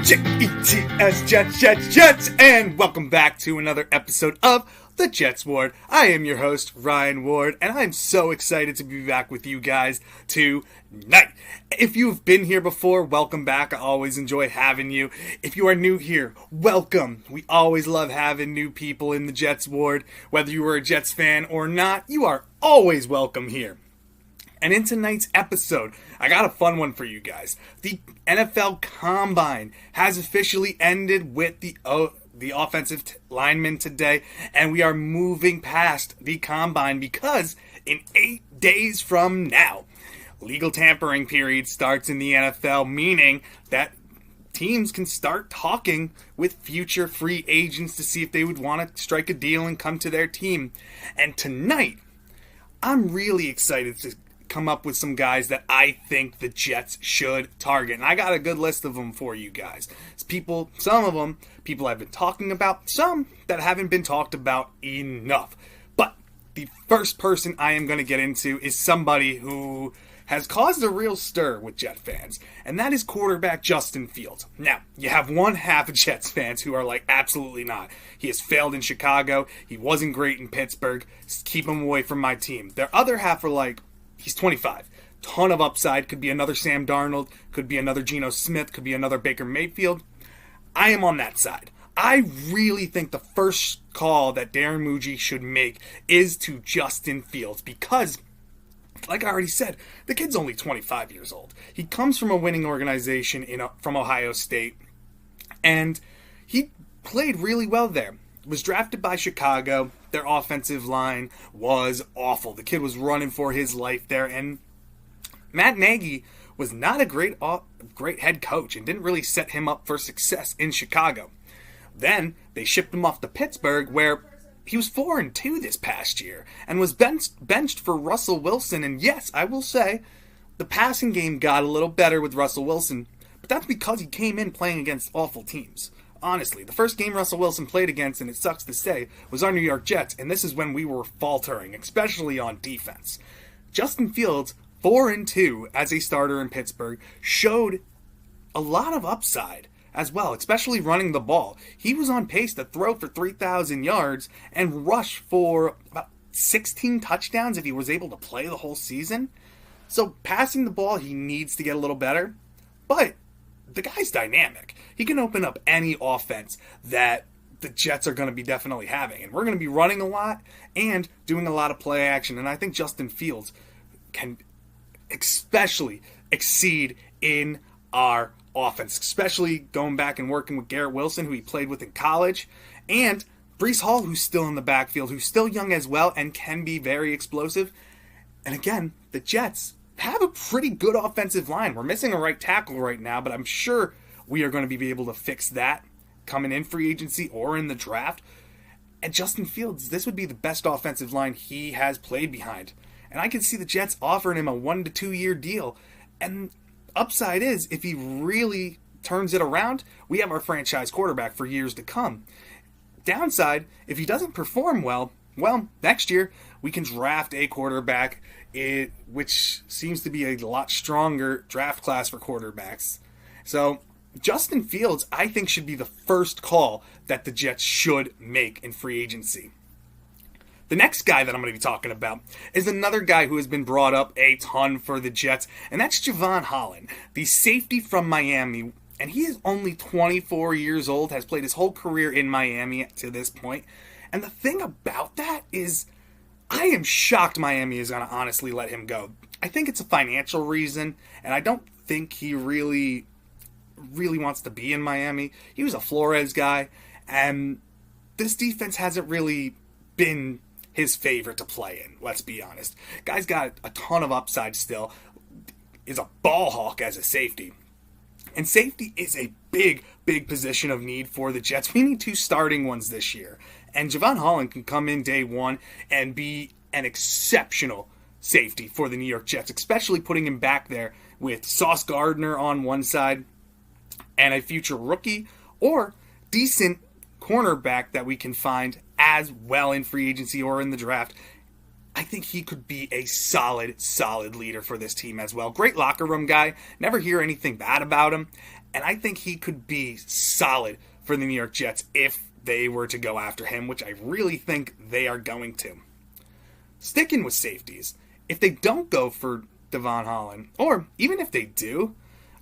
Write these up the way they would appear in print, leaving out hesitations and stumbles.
Jets, Jets, and welcome back to another episode of the Jets Ward. I am your host, Ryan Ward, and I'm so excited to be back with you guys tonight. If you've been here before, welcome back. I always enjoy having you. If you are new here, welcome. We always love having new people in the Jets Ward. Whether you are a Jets fan or not, you are always welcome here. And in tonight's episode, I got a fun one for you guys. The NFL Combine has officially ended with the offensive linemen today, and we are moving past the Combine because in 8 days from now, legal tampering period starts in the NFL, meaning that teams can start talking with future free agents to see if they would want to strike a deal and come to their team. And tonight, I'm really excited to come up with some guys that I think the Jets should target. And I got a good list of them for you guys. Some of them, people I've been talking about, some that haven't been talked about enough. But the first person I am going to get into is somebody who has caused a real stir with Jet fans, and that is quarterback Justin Fields. Now, you have one half of Jets fans who are like, absolutely not. He has failed in Chicago. He wasn't great in Pittsburgh. Keep him away from my team. Their other half are like, he's 25. Ton of upside. Could be another Sam Darnold. Could be another Geno Smith. Could be another Baker Mayfield. I am on that side. I really think the first call that Darren Muji should make is to Justin Fields because, like I already said, the kid's only 25 years old. He comes from a winning organization from Ohio State, and he played really well there. Was drafted by Chicago. Their offensive line was awful. The kid was running for his life there, and Matt Nagy was not a great head coach and didn't really set him up for success in Chicago. Then they shipped him off to Pittsburgh, where he was 4-2 this past year and was benched for Russell Wilson. And yes, I will say the passing game got a little better with Russell Wilson, but that's because he came in playing against awful teams. Honestly, the first game Russell Wilson played against, and it sucks to say, was our New York Jets, and this is when we were faltering, especially on defense. Justin Fields, 4-2 as a starter in Pittsburgh, showed a lot of upside as well, especially running the ball. He was on pace to throw for 3,000 yards and rush for about 16 touchdowns if he was able to play the whole season. So passing the ball, he needs to get a little better, but the guy's dynamic. He can open up any offense that the Jets are going to be definitely having. And we're going to be running a lot and doing a lot of play action. And I think Justin Fields can especially exceed in our offense, especially going back and working with Garrett Wilson, who he played with in college, and Breece Hall, who's still in the backfield, who's still young as well and can be very explosive. And again, the Jets have a pretty good offensive line. We're missing a right tackle right now, but I'm sure we are going to be able to fix that coming in free agency or in the draft. And Justin Fields, this would be the best offensive line he has played behind. And I can see the Jets offering him a 1 to 2 year deal. And upside is, if he really turns it around, we have our franchise quarterback for years to come. Downside, if he doesn't perform well, next year we can draft a quarterback, which seems to be a lot stronger draft class for quarterbacks. So Justin Fields, I think, should be the first call that the Jets should make in free agency. The next guy that I'm going to be talking about is another guy who has been brought up a ton for the Jets, and that's Jevon Holland, the safety from Miami. And he is only 24 years old, has played his whole career in Miami to this point. And the thing about that is, I am shocked Miami is going to honestly let him go. I think it's a financial reason, and I don't think he really wants to be in Miami. He was a Flores guy, and this defense hasn't really been his favorite to play in, let's be honest. Guy's got a ton of upside still, is a ball hawk as a safety. And safety is a big position of need for the Jets. We need 2 starting ones this year. And Jevon Holland can come in day one and be an exceptional safety for the New York Jets, especially putting him back there with Sauce Gardner on one side and a future rookie or decent cornerback that we can find as well in free agency or in the draft. I think he could be a solid leader for this team as well. Great locker room guy. Never hear anything bad about him. And I think he could be solid for the New York Jets if they were to go after him, which I really think they are going to. Sticking with safeties, if they don't go for Devon Holland, or even if they do,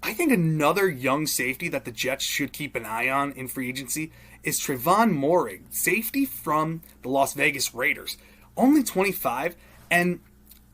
I think another young safety that the Jets should keep an eye on in free agency is Trevon Moehrig, safety from the Las Vegas Raiders. Only 25, and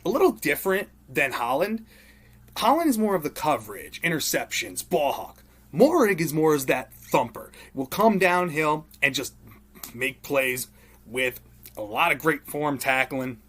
a little different than Holland. Holland is more of the coverage, interceptions, ball hawk. Moehrig is more as that thumper. Will come downhill and just make plays with a lot of great form tackling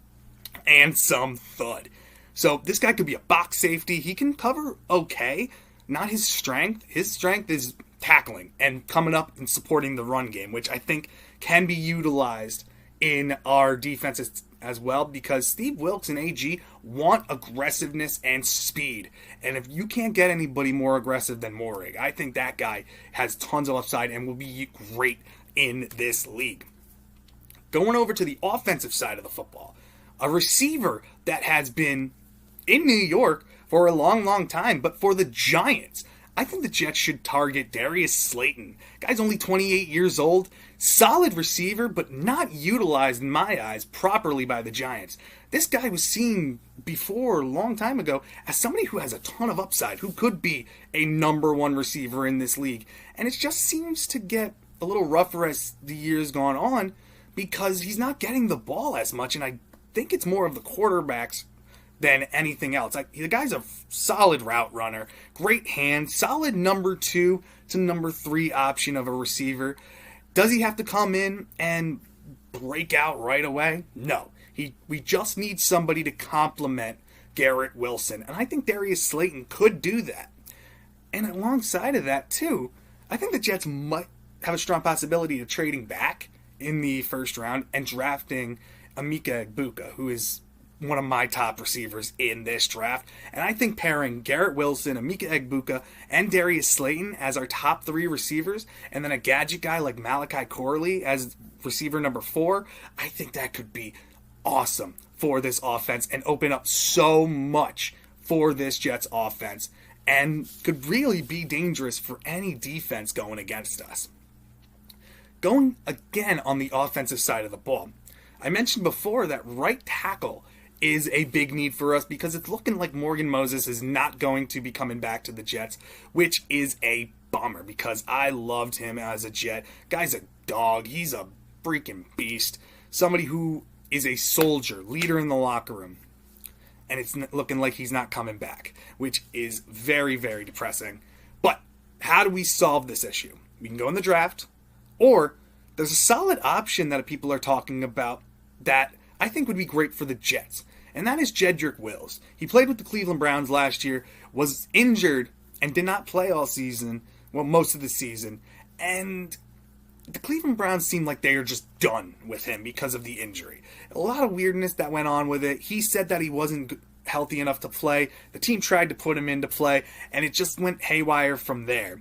and some thud. So this guy could be a box safety. He can cover okay. Not his strength. His strength is tackling and coming up and supporting the run game, which I think can be utilized in our defenses as well, because Steve Wilks and AG want aggressiveness and speed. And if you can't get anybody more aggressive than Moehrig, I think that guy has tons of upside and will be great in this league. Going over to the offensive side of the football, a receiver that has been in New York for a long time, but for the Giants, I think the Jets should target Darius Slayton. Guy's only 28 years old, solid receiver, but not utilized in my eyes properly by the Giants. This guy was seen before, a long time ago, as somebody who has a ton of upside, who could be a number one receiver in this league. And it just seems to get a little rougher as the years gone on, because he's not getting the ball as much, and I think it's more of the quarterbacks than anything else. The guy's a solid route runner, great hands, solid number 2 to number 3 option of a receiver. Does he have to come in and break out right away? No. We just need somebody to complement Garrett Wilson, and I think Darius Slayton could do that. And alongside of that, too, I think the Jets might have a strong possibility of trading back in the first round and drafting Emeka Egbuka, who is one of my top receivers in this draft. And I think pairing Garrett Wilson, Emeka Egbuka, and Darius Slayton as our top 3 receivers, and then a gadget guy like Malachi Corley as receiver number 4, I think that could be awesome for this offense and open up so much for this Jets offense and could really be dangerous for any defense going against us. Going again on the offensive side of the ball, I mentioned before that right tackle is a big need for us because it's looking like Morgan Moses is not going to be coming back to the Jets, which is a bummer because I loved him as a Jet. Guy's a dog. He's a freaking beast. Somebody who is a soldier, leader in the locker room. And it's looking like he's not coming back, which is very, very depressing. But how do we solve this issue? We can go in the draft, or there's a solid option that people are talking about that I think would be great for the Jets, and that is Jedrick Wills. He played with the Cleveland Browns last year, was injured, and did not play all season, well, most of the season, and the Cleveland Browns seemed like they are just done with him because of the injury. A lot of weirdness that went on with it. He said that he wasn't healthy enough to play. The team tried to put him into play, and it just went haywire from there.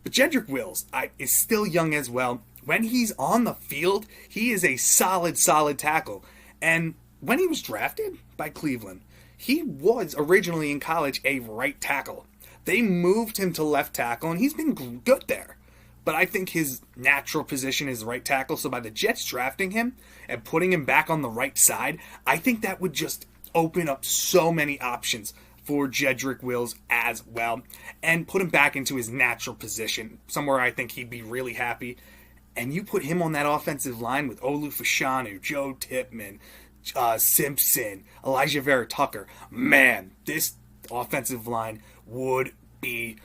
But Jedrick Wills is still young as well. When he's on the field, he is a solid tackle. And when he was drafted by Cleveland, he was originally in college a right tackle. They moved him to left tackle, and he's been good there. But I think his natural position is right tackle, so by the Jets drafting him and putting him back on the right side, I think that would just open up so many options for Jedrick Wills as well, and put him back into his natural position, somewhere I think he'd be really happy. And you put him on that offensive line with Olu Fashanu, Joe Tippmann, Simpson, Elijah Vera Tucker. Man, this offensive line would be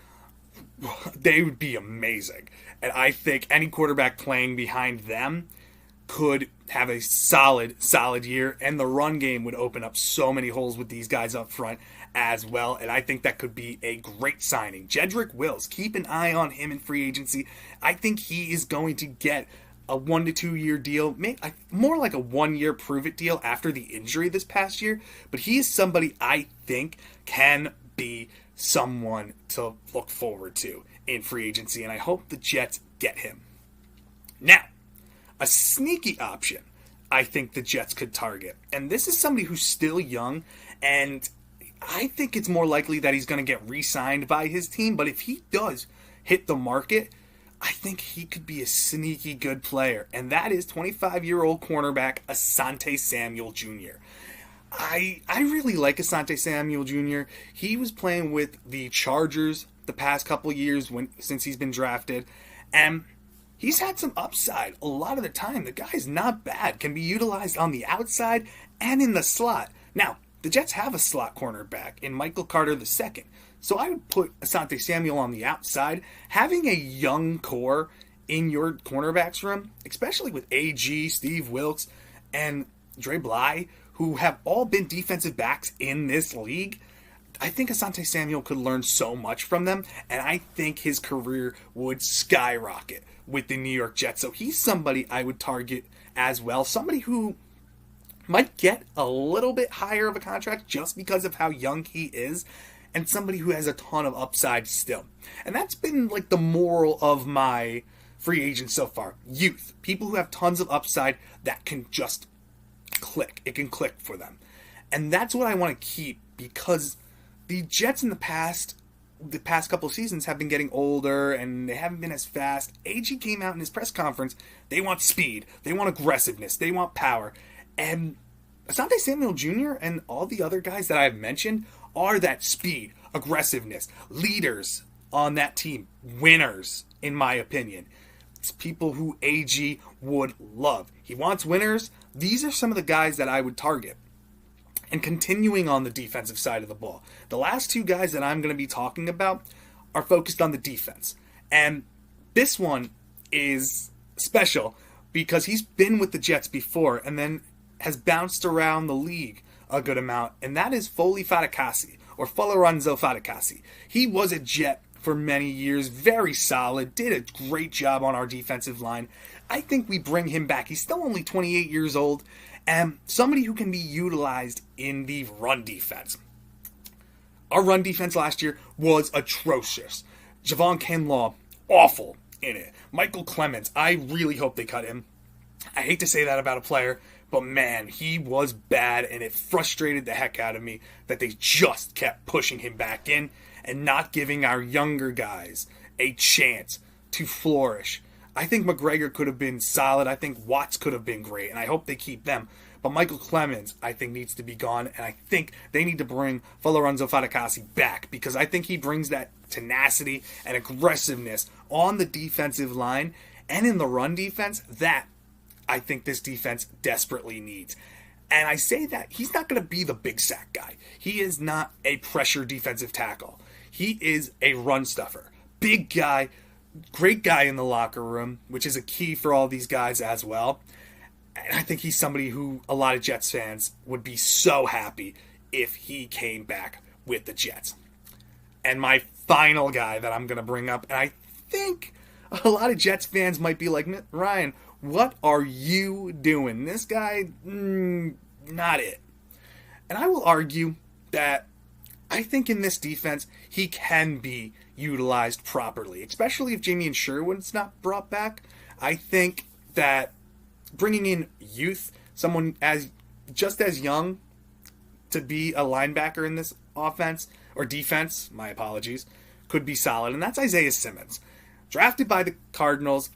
amazing. And I think any quarterback playing behind them could have a solid year, and the run game would open up so many holes with these guys up front as well, and I think that could be a great signing. Jedrick Wills, keep an eye on him in free agency. I think he is going to get a 1 to 2 year deal, more like a 1 year prove-it deal after the injury this past year, but he is somebody I think can be someone to look forward to in free agency, and I hope the Jets get him. Now, a sneaky option I think the Jets could target. And this is somebody who's still young, and I think it's more likely that he's going to get re-signed by his team. But if he does hit the market, I think he could be a sneaky good player. And that is 25-year-old cornerback Asante Samuel Jr. I really like Asante Samuel Jr. He was playing with the Chargers the past couple years since he's been drafted. And he's had some upside a lot of the time. The guy's not bad. Can be utilized on the outside and in the slot. Now, the Jets have a slot cornerback in Michael Carter II. So I would put Asante Samuel on the outside. Having a young core in your cornerbacks room, especially with AG, Steve Wilks, and Dre Bly, who have all been defensive backs in this league, I think Asante Samuel could learn so much from them, and I think his career would skyrocket with the New York Jets. So he's somebody I would target as well. Somebody who might get a little bit higher of a contract just because of how young he is, and somebody who has a ton of upside still. And that's been like the moral of my free agents so far. Youth. People who have tons of upside that can just click. It can click for them. And that's what I want to keep, because the Jets in the past couple of seasons have been getting older and they haven't been as fast. AG came out in his press conference. They want speed. They want aggressiveness. They want power. And Asante Samuel Jr. and all the other guys that I've mentioned are that speed, aggressiveness, leaders on that team, winners, in my opinion. It's people who AG would love. He wants winners. These are some of the guys that I would target. And continuing on the defensive side of the ball, the last two guys that I'm going to be talking about are focused on the defense. And this one is special because he's been with the Jets before and then has bounced around the league a good amount, and that is Foley Fatukasi, or Folorunsho Fatukasi. He was a Jet for many years, very solid, did a great job on our defensive line. I think we bring him back. He's still only 28 years old, and somebody who can be utilized in the run defense. Our run defense last year was atrocious. Javon Kinlaw, awful in it. Michael Clemens, I really hope they cut him. I hate to say that about a player, but man, he was bad, and it frustrated the heck out of me that they just kept pushing him back in and not giving our younger guys a chance to flourish. I think McGregor could have been solid. I think Watts could have been great, and I hope they keep them. But Michael Clemens, I think, needs to be gone, and I think they need to bring Folorunsho Fatukasi back because I think he brings that tenacity and aggressiveness on the defensive line and in the run defense that I think this defense desperately needs. And I say that he's not going to be the big sack guy. He is not a pressure defensive tackle. He is a run stuffer. Big guy, great guy in the locker room, which is a key for all these guys as well. And I think he's somebody who a lot of Jets fans would be so happy if he came back with the Jets. And my final guy that I'm going to bring up, and I think a lot of Jets fans might be like, Ryan, what are you doing? This guy, not it. And I will argue that I think in this defense, he can be utilized properly, especially if Jamien Sherwood's not brought back. I think that bringing in youth, someone just as young to be a linebacker in this offense, or defense, my apologies, could be solid. And that's Isaiah Simmons. Drafted by the Cardinals,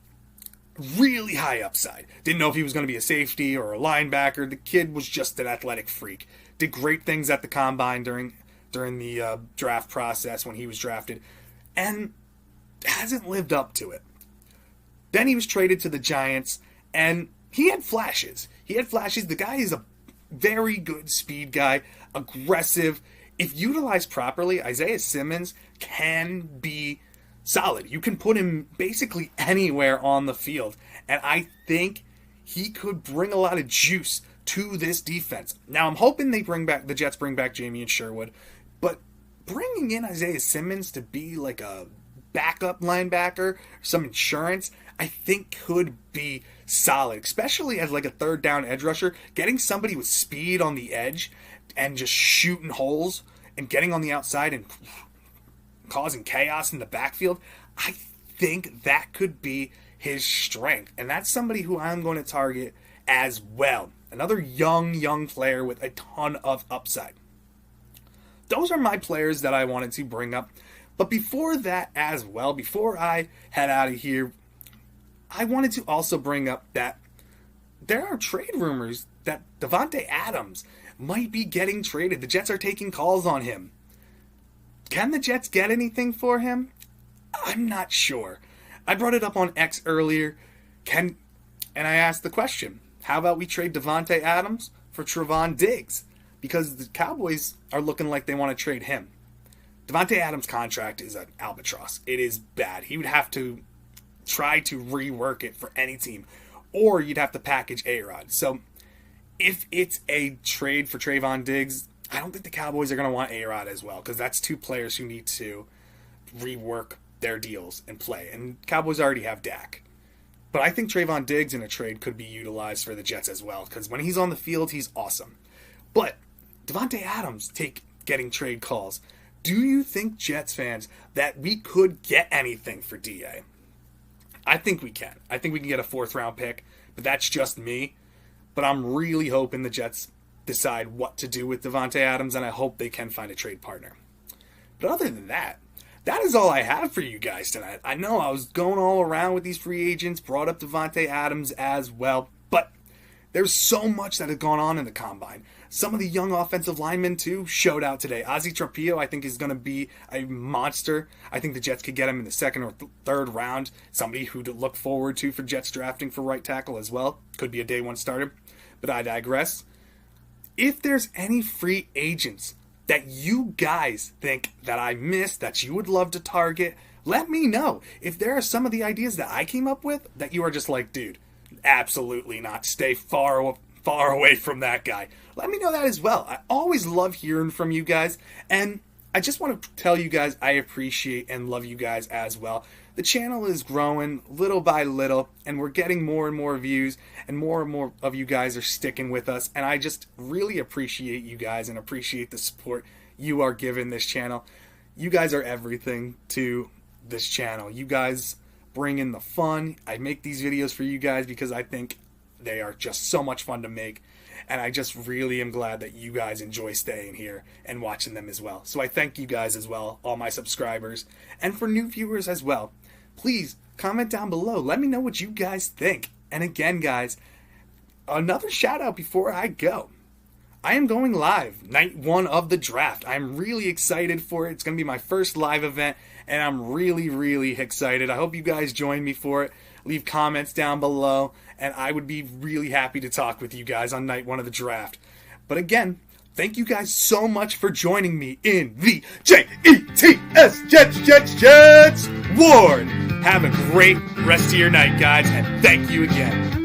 really high upside. Didn't know if he was going to be a safety or a linebacker. The kid was just an athletic freak. Did great things at the combine during the draft process when he was drafted, and hasn't lived up to it. Then he was traded to the Giants, and he had flashes. The guy is a very good speed guy, aggressive. If utilized properly, Isaiah Simmons can be solid. You can put him basically anywhere on the field, and I think he could bring a lot of juice to this defense. Now, I'm hoping the Jets bring back Jamien Sherwood, but bringing in Isaiah Simmons to be like a backup linebacker, some insurance, I think could be solid, especially as like a third down edge rusher. Getting somebody with speed on the edge and just shooting holes and getting on the outside and causing chaos in the backfield, I think that could be his strength. And that's somebody who I'm going to target as well. Another young player with a ton of upside. Those are my players that I wanted to bring up. But before that as well, before I head out of here, I wanted to also bring up that there are trade rumors that Davante Adams might be getting traded. The Jets are taking calls on him. Can the Jets get anything for him? I'm not sure. I brought it up on X earlier. And I asked the question, how about we trade Davante Adams for Trevon Diggs? Because the Cowboys are looking like they want to trade him. Davante Adams' contract is an albatross. It is bad. He would have to try to rework it for any team, or you'd have to package A-Rod. So if it's a trade for Trevon Diggs, I don't think the Cowboys are going to want A-Rod as well, because that's two players who need to rework their deals and play. And Cowboys already have Dak. But I think Trevon Diggs in a trade could be utilized for the Jets as well, because when he's on the field, he's awesome. But Davante Adams getting trade calls. Do you think, Jets fans, that we could get anything for DA? I think we can. I think we can get a 4th-round pick, but that's just me. But I'm really hoping the Jets decide what to do with Davante Adams, and I hope they can find a trade partner. But other than that, that is all I have for you guys tonight. I know I was going all around with these free agents, brought up Davante Adams as well, but there's so much that has gone on in the Combine. Some of the young offensive linemen, too, showed out today. Ozzie Trapillo, I think, is going to be a monster. I think the Jets could get him in the 2nd or 3rd round. Somebody who to look forward to for Jets drafting for right tackle as well. Could be a day 1 starter. But I digress. If there's any free agents that you guys think that I missed, that you would love to target, let me know. If there are some of the ideas that I came up with that you are just like, dude, absolutely not. Stay far away from that guy. Let me know that as well. I always love hearing from you guys, and I just want to tell you guys I appreciate and love you guys as well. The channel is growing little by little, and we're getting more and more views, and more of you guys are sticking with us, and I just really appreciate you guys and appreciate the support you are giving this channel. You guys are everything to this channel. You guys bring in the fun. I make these videos for you guys because I think they are just so much fun to make. And I just really am glad that you guys enjoy staying here and watching them as well. So I thank you guys as well, all my subscribers. And for new viewers as well, please comment down below. Let me know what you guys think. And again, guys, another shout out before I go. I am going live night 1 of the draft. I'm really excited for it. It's going to be my first live event, and I'm really excited. I hope you guys join me for it. Leave comments down below, and I would be really happy to talk with you guys on night 1 of the draft. But again, thank you guys so much for joining me in the Jets Ward. Have a great rest of your night, guys, and thank you again.